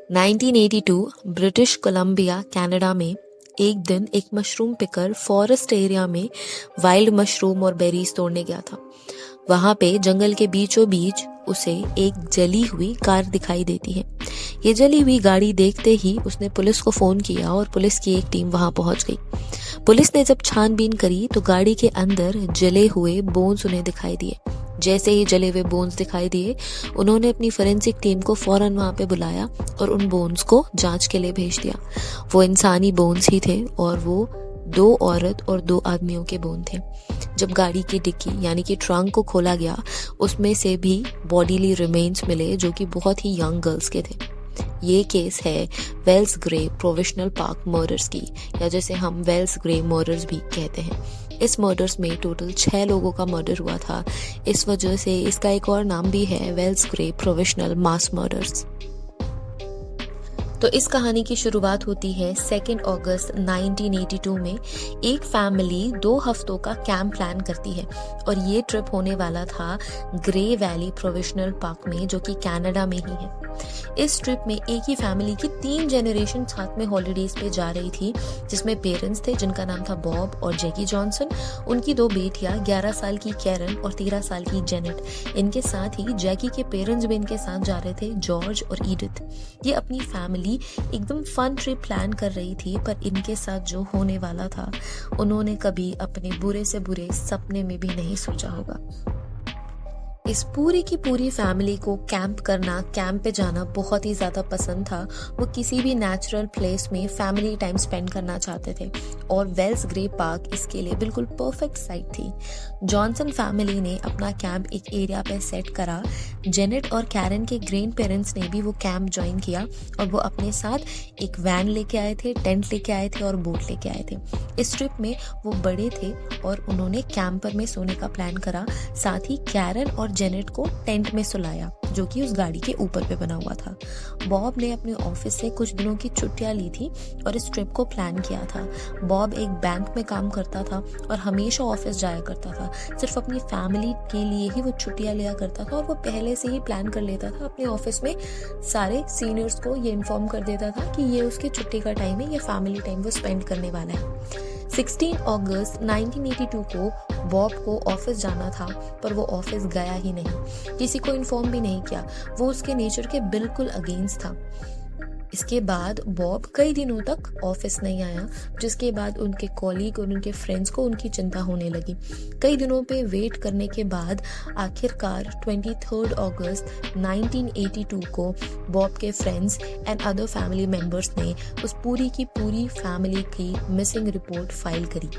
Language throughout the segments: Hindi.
1982 ब्रिटिश कोलंबिया कनाडा में एक दिन एक मशरूम पिकर फॉरेस्ट एरिया में वाइल्ड मशरूम और बेरीज तोड़ने गया था। वहां पे जंगल के बीचों बीच उसे एक जली हुई कार दिखाई देती है। ये जली हुई गाड़ी देखते ही उसने पुलिस को फोन किया और पुलिस की एक टीम वहां पहुंच गई। पुलिस ने जब छानबीन करी तो गाड़ी के अंदर जले हुए बोन्स उन्हें दिखाई दिए। जैसे ही जले हुए बोन्स दिखाई दिए, उन्होंने अपनी फोरेंसिक टीम को फौरन वहां पे बुलाया और उन बोन्स को जांच के लिए भेज दिया। वो इंसानी बोन्स ही थे और वो 2 औरत और 2 आदमियों के बोन थे। जब गाड़ी की डिक्की यानी कि ट्रंक को खोला गया, उसमें से भी बॉडीली रिमेन्स मिले जो कि बहुत ही यंग गर्ल्स के थे। ये केस है Wells Gray provisional park murders की, या जैसे हम वेल्स ग्रे मर्डर्स भी कहते हैं। इस मर्डर्स में टोटल 6 लोगों का मर्डर हुआ था। इस वजह से इसका एक और नाम भी है वेल्स ग्रे प्रोविजनल मास मर्डर्स। तो इस कहानी की शुरुआत होती है 2 अगस्त 1982 में। एक फैमिली 2 हफ्तों का कैंप प्लान करती है और ये ट्रिप होने वाला था ग्रे वैली प्रोविजनल पार्क में, जो कि कनाडा में ही है। इस ट्रिप में एक ही फैमिली की 3 जनरेशन साथ में हॉलीडेज पे जा रही थी, जिसमें पेरेंट्स थे जिनका नाम था बॉब और जैकी जॉनसन, उनकी 2 बेटियां 11 साल की कैरन और 13 साल की जेनेट। इनके साथ ही जैकी के पेरेंट्स भी इनके साथ जा रहे थे, जॉर्ज और ईडिथ। ये अपनी फैमिली एकदम फन ट्रिप प्लान कर रही थी, पर इनके साथ जो होने वाला था उन्होंने कभी अपने बुरे से बुरे सपने में भी नहीं सोचा होगा। इस पूरी की पूरी फैमिली को कैंप पे जाना बहुत ही ज्यादा पसंद था। वो किसी भी नेचुरल प्लेस में फैमिली टाइम स्पेंड करना चाहते थे और वेल्स ग्रे पार्क इसके लिए बिल्कुल परफेक्ट साइट थी। जॉनसन फैमिली ने अपना कैंप एक एरिया पे सेट करा। जेनेट और कैरन के ग्रैंड पेरेंट्स ने भी वो कैंप ज्वाइन किया और वो अपने साथ एक वैन लेके आए थे, टेंट लेके आए थे और बोट लेके आए थे। इस ट्रिप में वो बड़े थे और उन्होंने कैंपर में सोने का प्लान करा। साथ ही कैरन और जेनेट को टेंट में सुलाया, जो कि उस गाड़ी के ऊपर पे बना हुआ था। बॉब ने अपने ऑफिस से कुछ दिनों की छुट्टियां ली थी और इस ट्रिप को प्लान किया था। बॉब एक बैंक में काम करता था और हमेशा ऑफिस जाया करता था। सिर्फ अपनी फैमिली के लिए ही वो छुट्टियां लिया करता था और वो पहले से ही प्लान कर लेता था। अपने ऑफिस में सारे सीनियर्स को ये इन्फॉर्म कर देता था कि ये उसकी छुट्टी का टाइम है, ये फैमिली टाइम वो स्पेंड करने वाला है। 16 अगस्त 1982 को बॉब को ऑफिस जाना था, पर वो ऑफिस गया ही नहीं, किसी को इन्फॉर्म भी नहीं किया। वो उसके नेचर के बिल्कुल अगेंस्ट था। इसके बाद बॉब कई दिनों तक ऑफिस नहीं आया, जिसके बाद उनके कॉलीग और उनके फ्रेंड्स को उनकी चिंता होने लगी। कई दिनों पे वेट करने के बाद आखिरकार 23 अगस्त 1982 को बॉब के friends and other family members ने उस पूरी की पूरी फैमिली की मिसिंग रिपोर्ट फाइल करी।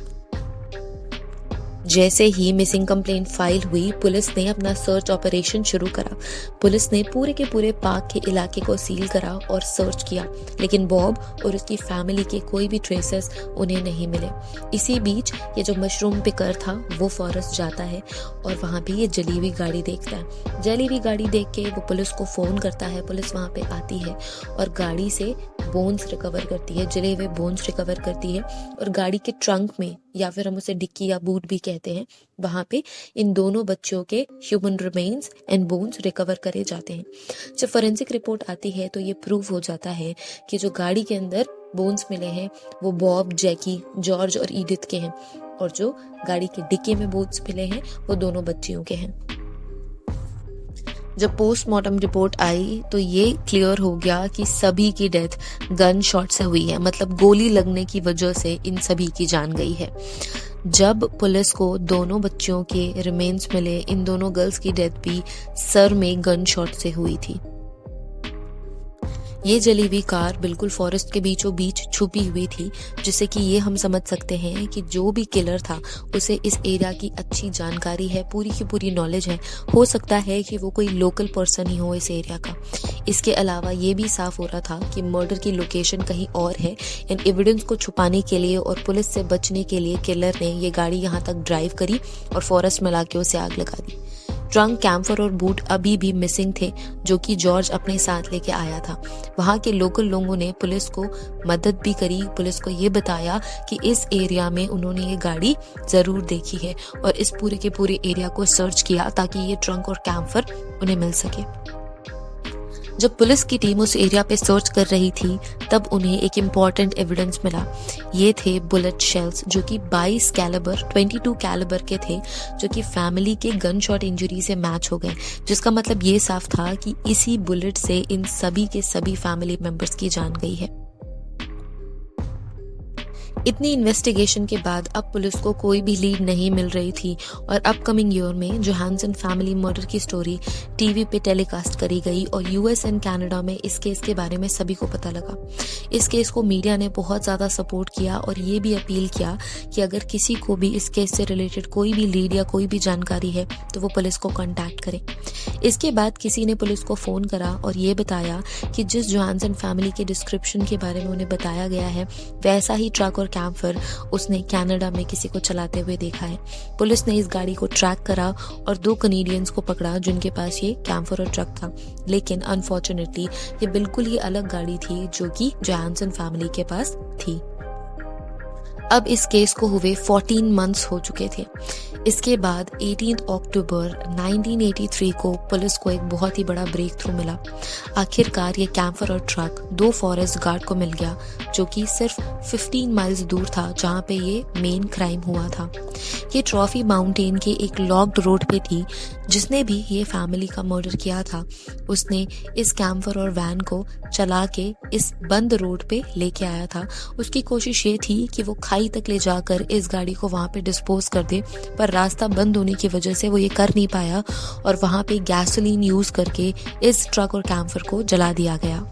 जैसे ही मिसिंग कंप्लेंट फाइल हुई, पुलिस ने अपना सर्च ऑपरेशन शुरू करा। पुलिस ने पूरे के पूरे पार्क के इलाके को सील करा और सर्च किया, लेकिन बॉब और उसकी फैमिली के कोई भी ट्रेसेस उन्हें नहीं मिले। इसी बीच ये जो मशरूम पिकर था वो फॉरेस्ट जाता है और वहां भी ये जली हुई गाड़ी देखता है। जली हुई गाड़ी देख के वो पुलिस को फोन करता है। पुलिस वहां पे आती है और गाड़ी से बोन्स रिकवर करती है, जले हुए बोन्स रिकवर करती है और गाड़ी के ट्रंक में, या फिर हम उसे डिक्की या बूट भी कहते हैं, वहां पे इन दोनों बच्चों के human remains and bones recover करे जाते हैं। जब फोरेंसिक रिपोर्ट आती है तो ये प्रूव हो जाता है कि जो गाड़ी के अंदर बोन्स मिले हैं वो बॉब, जैकी, जॉर्ज और ईडिथ के हैं और जो गाड़ी के डिक्की में बोन्स मिले हैं वो दोनों बच्चियों के हैं। जब पोस्टमार्टम रिपोर्ट आई तो ये क्लियर हो गया कि सभी की डेथ गन शॉट से हुई है, मतलब गोली लगने की वजह से इन सभी की जान गई है। जब पुलिस को दोनों बच्चियों के रिमेन्स मिले, इन दोनों गर्ल्स की डेथ भी सर में गन शॉट से हुई थी। ये जली हुई कार बिल्कुल फॉरेस्ट के बीचों बीच छुपी हुई थी, जिससे कि ये हम समझ सकते हैं कि जो भी किलर था उसे इस एरिया की अच्छी जानकारी है, पूरी की पूरी नॉलेज है। हो सकता है कि वो कोई लोकल पर्सन ही हो इस एरिया का। इसके अलावा ये भी साफ हो रहा था कि मर्डर की लोकेशन कहीं और है। इन एविडेंस को छुपाने के लिए और पुलिस से बचने के लिए किलर ने ये गाड़ी यहाँ तक ड्राइव करी और फॉरेस्ट में लाके उसे आग लगा दी। ट्रंक, कैम्फर और बूट अभी भी मिसिंग थे, जो कि जॉर्ज अपने साथ लेके आया था। वहां के लोकल लोगों ने पुलिस को मदद भी करी। पुलिस को ये बताया कि इस एरिया में उन्होंने ये गाड़ी जरूर देखी है और इस पूरे के पूरे एरिया को सर्च किया ताकि ये ट्रंक और कैम्फर उन्हें मिल सके। जब पुलिस की टीम उस एरिया पे सर्च कर रही थी तब उन्हें एक इम्पॉर्टेंट एविडेंस मिला। ये थे बुलेट शेल्स जो कि 22 कैलिबर के थे, जो कि फैमिली के गन शॉट इंजरी से मैच हो गए, जिसका मतलब ये साफ था कि इसी बुलेट से इन सभी के सभी फैमिली मेंबर्स की जान गई है। इतनी इन्वेस्टिगेशन के बाद अब पुलिस को कोई भी लीड नहीं मिल रही थी और अपकमिंग ईयर में जोहानसन फैमिली मर्डर की स्टोरी टीवी पे टेलीकास्ट करी गई और यूएस एंड कनाडा में इस केस के बारे में सभी को पता लगा। इस केस को मीडिया ने बहुत ज़्यादा सपोर्ट किया और ये भी अपील किया कि अगर किसी को भी इस केस से रिलेटेड कोई भी लीड या कोई भी जानकारी है तो वो पुलिस को कॉन्टैक्ट करे। इसके बाद किसी ने पुलिस को फ़ोन करा और ये बताया कि जिस जोहानसन फैमिली के डिस्क्रिप्शन के बारे में उन्हें बताया गया है वैसा ही ट्रक और कैंपर उसने कनाडा में किसी को चलाते हुए देखा है। पुलिस ने इस गाड़ी को ट्रैक करा और 2 कनेडियंस को पकड़ा जिनके पास ये कैंपर और ट्रक था, लेकिन अनफॉर्चुनेटली ये बिल्कुल ही अलग गाड़ी थी जो कि जोहानसन फैमिली के पास थी। अब इस केस को हुए 14 मंथ्स हो चुके थे। इसके बाद 18 अक्टूबर 1983 को पुलिस को एक बहुत ही बड़ा ब्रेक थ्रू मिला। आखिरकार ये कैंपर और ट्रक 2 फॉरेस्ट गार्ड को मिल गया जो कि सिर्फ 15 माइल्स दूर था जहाँ पे ये मेन क्राइम हुआ था। ये ट्रॉफी माउंटेन के एक लॉक्ड रोड पे थी। जिसने भी ये फैमिली का मर्डर किया था उसने इस कैंपर और वैन को चला के इस बंद रोड पे लेके आया था। उसकी कोशिश ये थी कि वो खाई तक ले जाकर इस गाड़ी को वहां पे डिस्पोज कर दे, पर रास्ता बंद होने की वजह से वो ये कर नहीं पाया और वहां पे गैसोलीन यूज करके इस ट्रक और कैंपर को जला दिया गया।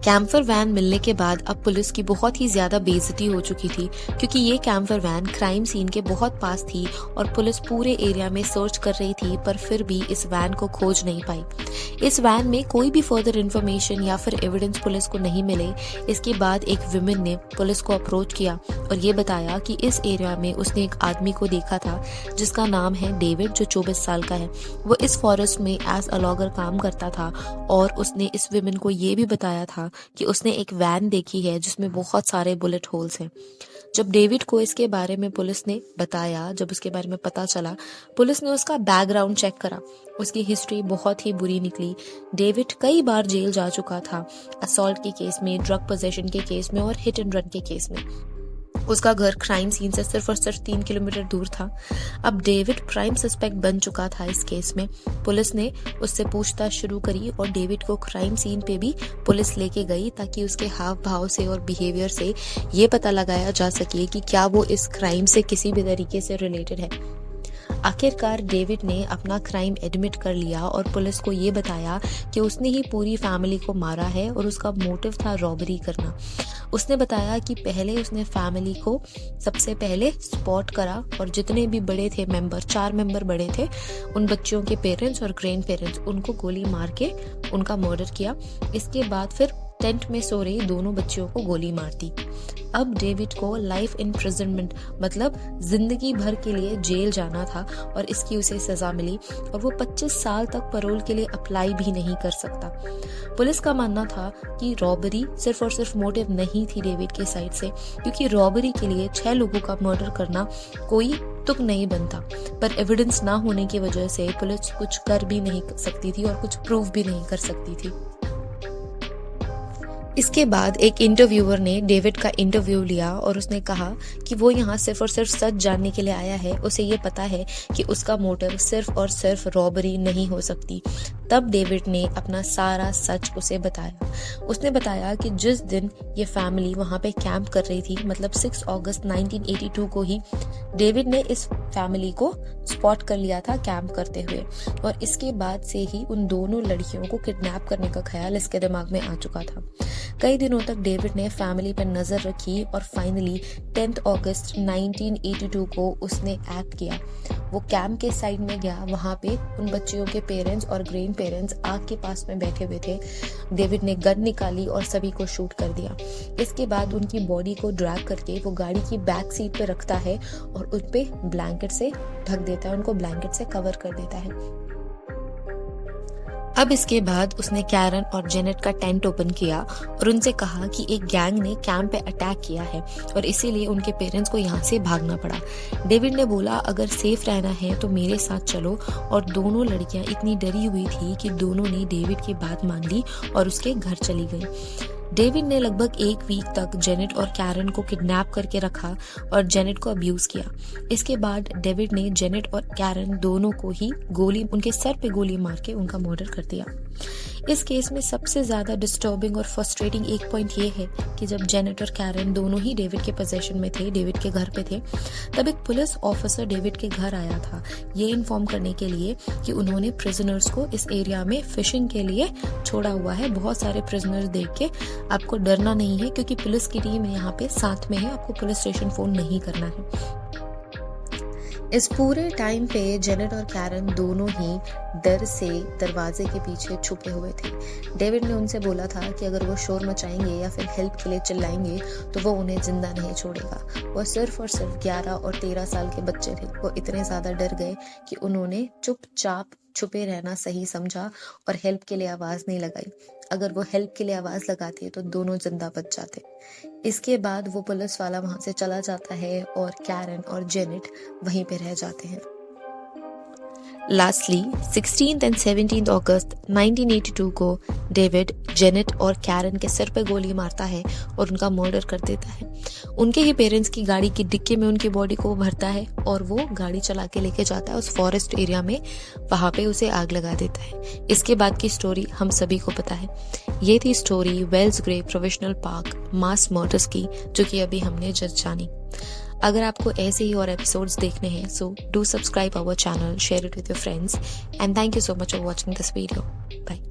कैंपर वैन मिलने के बाद अब पुलिस की बहुत ही ज्यादा बेइज्जती हो चुकी थी क्योंकि ये कैंपर वैन क्राइम सीन के बहुत पास थी और पुलिस पूरे एरिया में सर्च कर रही थी पर फिर भी इस वैन को खोज नहीं पाई। इस वैन में कोई भी फर्दर इन्फॉर्मेशन या फिर एविडेंस पुलिस को नहीं मिले। इसके बाद एक विमेन ने पुलिस को अप्रोच किया और ये बताया कि इस एरिया में उसने एक आदमी को देखा था जिसका नाम है डेविड, जो 24 साल का है। वो इस फॉरेस्ट में एज अ लॉगर काम करता था और उसने इस विमेन को ये भी बताया था कि उसने एक वैन देखी है जिसमें बहुत सारे बुलेट होल्स हैं। जब डेविड को इसके बारे में पुलिस ने बताया, जब उसके बारे में पता चला, पुलिस ने उसका बैकग्राउंड चेक करा। उसकी हिस्ट्री बहुत ही बुरी निकली। डेविड कई बार जेल जा चुका था, असॉल्ट के केस में, ड्रग पोजेशन के केस में और हिट एंड रन के केस में। उसका घर क्राइम सीन से सिर्फ और सिर्फ 3 किलोमीटर दूर था। अब डेविड प्राइम सस्पेक्ट बन चुका था इस केस में। पुलिस ने उससे पूछताछ शुरू करी और डेविड को क्राइम सीन पे भी पुलिस लेके गई ताकि उसके हाव भाव से और बिहेवियर से ये पता लगाया जा सके कि क्या वो इस क्राइम से किसी भी तरीके से रिलेटेड है। आखिरकार डेविड ने अपना क्राइम एडमिट कर लिया और पुलिस को ये बताया कि उसने ही पूरी फैमिली को मारा है और उसका मोटिव था रॉबरी करना। उसने बताया कि पहले उसने फैमिली को सबसे पहले स्पॉट करा और जितने भी बड़े थे मेंबर, 4 मेंबर बड़े थे, उन बच्चों के पेरेंट्स और ग्रैंड पेरेंट्स, उनको गोली मार के उनका मर्डर किया। इसके बाद फिर टेंट में सो रही दोनों बच्चियों को गोली मार दी। अब डेविड को लाइफ इम्प्रिजनमेंट मतलब जिंदगी भर के लिए जेल जाना था और इसकी उसे सजा मिली और वो 25 साल तक पैरोल के लिए अप्लाई भी नहीं कर सकता। पुलिस का मानना था कि रॉबरी सिर्फ और सिर्फ मोटिव नहीं थी डेविड के साइड से, क्योंकि रॉबरी के लिए 6 लोगों का मर्डर करना कोई तुक नहीं बनता, पर एविडेंस ना होने की वजह से पुलिस कुछ कर भी नहीं सकती थी और कुछ प्रूव भी नहीं कर सकती थी। इसके बाद एक इंटरव्यूअर ने डेविड का इंटरव्यू लिया और उसने कहा कि वो यहाँ सिर्फ और सिर्फ सच जानने के लिए आया है। उसे ये पता है कि उसका मोटिव सिर्फ और सिर्फ रॉबरी नहीं हो सकती। तब डेविड ने अपना सारा सच उसे बताया। उसने बताया कि जिस दिन ये फैमिली वहाँ पे कैंप कर रही थी, मतलब 6 अगस्त 1982 को ही डेविड ने इस फैमिली को स्पॉट कर लिया था कैंप करते हुए और इसके बाद से ही उन दोनों लड़कियों को किडनैप करने का ख्याल इसके दिमाग में आ चुका था। कई दिनों तक डेविड ने फैमिली पर नजर रखी और फाइनली 10 अगस्त 1982 को उसने एक्ट किया। वो कैंप के साइड में गया, वहां पे उन बच्चियों के पेरेंट्स और ग्रैंड पेरेंट्स आग के पास में बैठे हुए थे। डेविड ने गन निकाली और सभी को शूट कर दिया। इसके बाद उनकी बॉडी को ड्रैग करके वो गाड़ी की बैक सीट पे रखता है और उन पे ब्लैंकेट से ढक देता है, उनको ब्लैंकेट से कवर कर देता है। अब इसके बाद उसने कैरन और जेनेट का टेंट ओपन किया और उनसे कहा कि एक गैंग ने कैंप पे अटैक किया है और इसीलिए उनके पेरेंट्स को यहाँ से भागना पड़ा। डेविड ने बोला अगर सेफ रहना है तो मेरे साथ चलो, और दोनों लड़कियां इतनी डरी हुई थी कि दोनों ने डेविड की बात मान ली और उसके घर चली गई। डेविड ने लगभग 1 वीक तक जेनेट और कैरन को किडनैप करके रखा और जेनेट को अब्यूज किया। इसके बाद डेविड ने जेनेट और कैरन दोनों को ही उनके सर पे गोली मार के उनका मर्डर कर दिया। इस केस में सबसे ज्यादा डिस्टर्बिंग और फ्रस्ट्रेटिंग एक पॉइंट ये है कि जब जेनेट और कैरन दोनों ही डेविड के पोजीशन में थे, डेविड के घर पे थे, तब एक पुलिस ऑफिसर डेविड के घर आया था ये इन्फॉर्म करने के लिए कि उन्होंने प्रिजनर्स को इस एरिया में फिशिंग के लिए छोड़ा हुआ है। बहुत सारे प्रिजनर्स देख के आपको डरना नहीं है, क्योंकि पुलिस की टीम यहाँ पे साथ में है, आपको पुलिस स्टेशन फोन नहीं करना है। इस पूरे टाइम पे जेनेट और कैरन दोनों ही डर से दरवाजे के पीछे छुपे हुए थे। डेविड ने उनसे बोला था कि अगर वो शोर मचाएंगे या फिर हेल्प के लिए चिल्लाएंगे तो वो उन्हें जिंदा नहीं छोड़ेगा। वो सिर्फ और सिर्फ 11 और 13 साल के बच्चे थे। वो इतने ज्यादा डर गए कि उन्होंने चुपचाप छुपे रहना सही समझा और हेल्प के लिए आवाज नहीं लगाई। अगर वो हेल्प के लिए आवाज लगाते तो दोनों जिंदा बच जाते। इसके बाद वो पुलिस वाला वहां से चला जाता है और कैरन और जेनेट वहीं पे रह जाते हैं। लास्टली 16th and 17th अगस्त 1982 को डेविड जेनेट और कैरन के सिर पे गोली मारता है और उनका मर्डर कर देता है। उनके ही पेरेंट्स की गाड़ी की डिक्की में उनकी बॉडी को भरता है और वो गाड़ी चला के लेके जाता है उस फॉरेस्ट एरिया में, वहां पे उसे आग लगा देता है। इसके बाद की स्टोरी हम सभी को पता है। ये थी story Wells Gray provisional park mass murders की, जो कि अभी हमने जस्ट जानी। अगर आपको ऐसे ही और एपिसोड्स देखने हैं, so do subscribe our channel, share it with your friends, and thank you so much for watching this video. Bye.